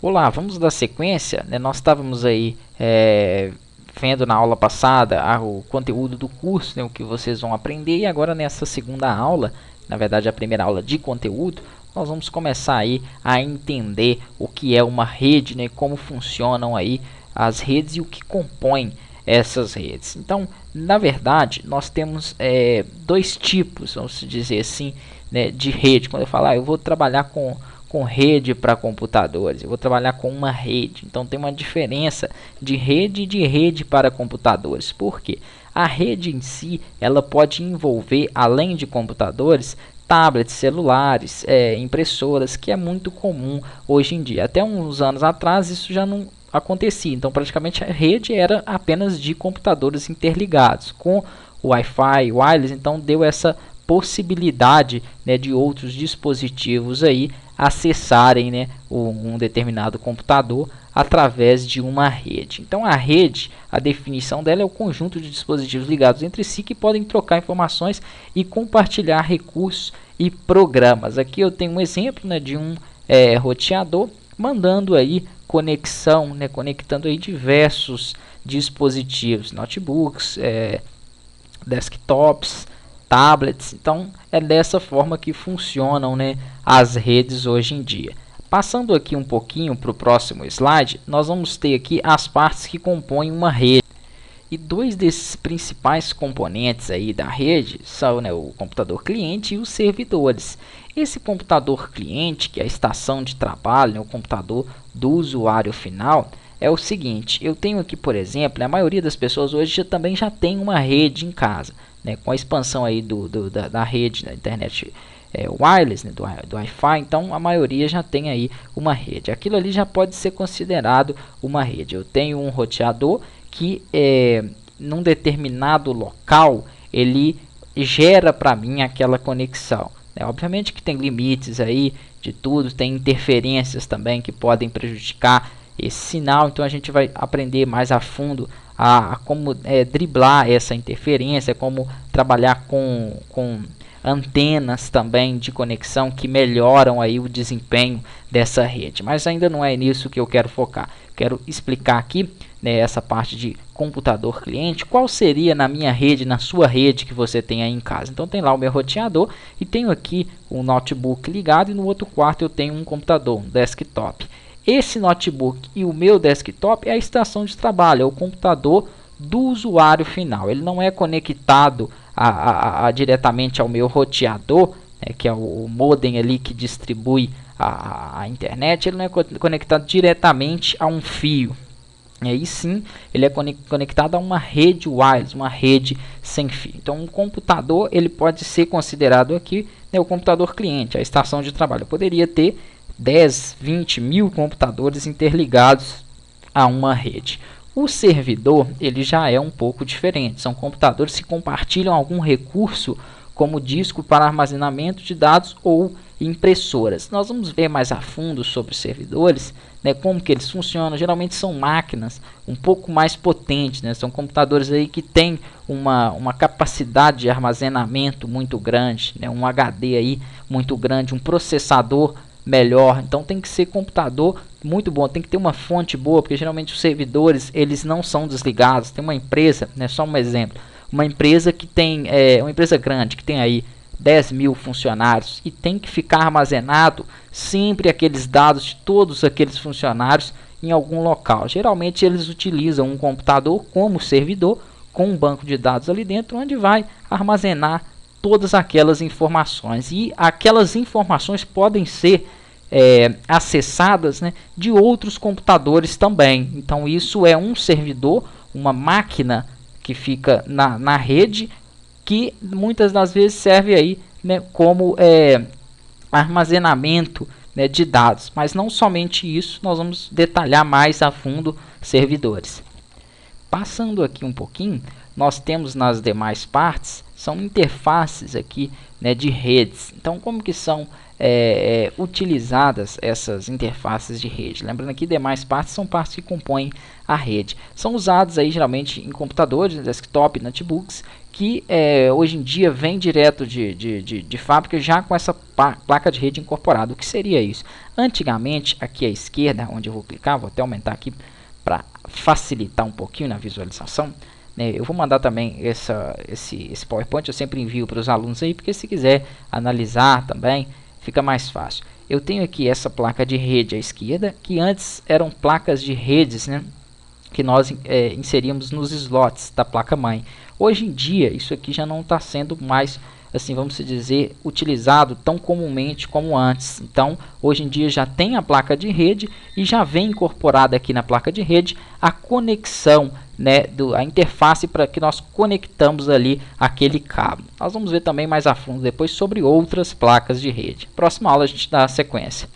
Olá, vamos dar sequência, né? Nós estávamos aí vendo na aula passada o conteúdo do curso, né? O que vocês vão aprender, e agora nessa segunda aula, na verdade a primeira aula de conteúdo, nós vamos começar aí a entender o que é uma rede, né? Como funcionam aí as redes e o que compõe essas redes. Então, na verdade, nós temos dois tipos, vamos dizer assim, né, de rede. Quando eu falar, eu vou trabalhar com rede para computadores, eu vou trabalhar com uma rede. Então tem uma diferença de rede para computadores. Por quê? A rede em si, ela pode envolver, além de computadores, tablets, celulares, impressoras, que é muito comum hoje em dia. Até uns anos atrás isso já não acontecia. Então praticamente a rede era apenas de computadores interligados. Com o Wi-Fi, wireless, então deu essa possibilidade, né, de outros dispositivos aí acessarem, né, um determinado computador através de uma rede. Então a rede, a definição dela é o conjunto de dispositivos ligados entre si que podem trocar informações e compartilhar recursos e programas. Aqui eu tenho um exemplo, né, de um roteador mandando aí conexão, né, conectando aí diversos dispositivos, notebooks, desktops, tablets. Então é dessa forma que funcionam, né, as redes hoje em dia. Passando aqui um pouquinho para o próximo slide, nós vamos ter aqui as partes que compõem uma rede. E dois desses principais componentes aí da rede são, né, o computador cliente e os servidores. Esse computador cliente, que é a estação de trabalho, né, o computador do usuário final, é o seguinte: eu tenho aqui, por exemplo, a maioria das pessoas hoje também já tem uma rede em casa, né, com a expansão aí da rede da internet wireless, né, do Wi-Fi. Então a maioria já tem aí uma rede. Aquilo ali já pode ser considerado uma rede. Eu tenho um roteador que num determinado local ele gera para mim aquela conexão, né? Obviamente que tem limites aí de tudo, tem interferências também que podem prejudicar esse sinal. Então a gente vai aprender mais a fundo a como driblar essa interferência, como trabalhar com antenas também de conexão que melhoram aí o desempenho dessa rede. Mas ainda não é nisso que eu quero focar. Quero explicar aqui, né, essa parte de computador cliente, qual seria na minha rede, na sua rede que você tem aí em casa. Então tem lá o meu roteador e tenho aqui um notebook ligado, e no outro quarto eu tenho um computador, um desktop. Esse notebook e o meu desktop é a estação de trabalho, é o computador do usuário final. Ele não é conectado diretamente ao meu roteador, né, que é o modem ali que distribui a internet. Ele não é conectado diretamente a um fio. E aí sim, ele é conectado a uma rede wireless, uma rede sem fio. Então, um computador ele pode ser considerado aqui, né, o computador cliente, a estação de trabalho. Eu poderia ter 10, 20 mil computadores interligados a uma rede. O servidor ele já é um pouco diferente. São computadores que compartilham algum recurso, como disco para armazenamento de dados ou impressoras. Nós vamos ver mais a fundo sobre os servidores, né, como que eles funcionam. Geralmente são máquinas um pouco mais potentes, né, são computadores aí que têm uma capacidade de armazenamento muito grande, né, um HD aí muito grande, um processador melhor. Então tem que ser computador muito bom, tem que ter uma fonte boa, porque geralmente os servidores eles não são desligados. Tem uma empresa, né, só um exemplo, uma empresa que tem uma empresa grande que tem aí 10 mil funcionários e tem que ficar armazenado sempre aqueles dados de todos aqueles funcionários em algum local. Geralmente eles utilizam um computador como servidor com um banco de dados ali dentro, onde vai armazenar todas aquelas informações, e aquelas informações podem ser acessadas, né, de outros computadores também. Então isso é um servidor, uma máquina que fica na rede, que muitas das vezes serve aí, né, como armazenamento, né, de dados. Mas não somente isso, nós vamos detalhar mais a fundo servidores. Passando aqui um pouquinho, nós temos nas demais partes são interfaces aqui, né, de redes. Então, como que são utilizadas essas interfaces de rede? Lembrando aqui, demais partes são partes que compõem a rede. São usados aí geralmente em computadores, desktop, notebooks, que hoje em dia vem direto de fábrica já com essa placa de rede incorporada. O que seria isso? Antigamente, aqui à esquerda, onde eu vou clicar, vou até aumentar aqui para facilitar um pouquinho na visualização, né? Eu vou mandar também esse PowerPoint, eu sempre envio para os alunos aí, porque se quiser analisar também, fica mais fácil. Eu tenho aqui essa placa de rede à esquerda, que antes eram placas de redes, né, que nós inseríamos nos slots da placa-mãe. Hoje em dia, isso aqui já não está sendo mais, assim, vamos dizer, utilizado tão comumente como antes. Então, hoje em dia já tem a placa de rede e já vem incorporada aqui na placa de rede a conexão, né, a interface para que nós conectamos ali aquele cabo. Nós vamos ver também mais a fundo depois sobre outras placas de rede. Próxima aula a gente dá sequência.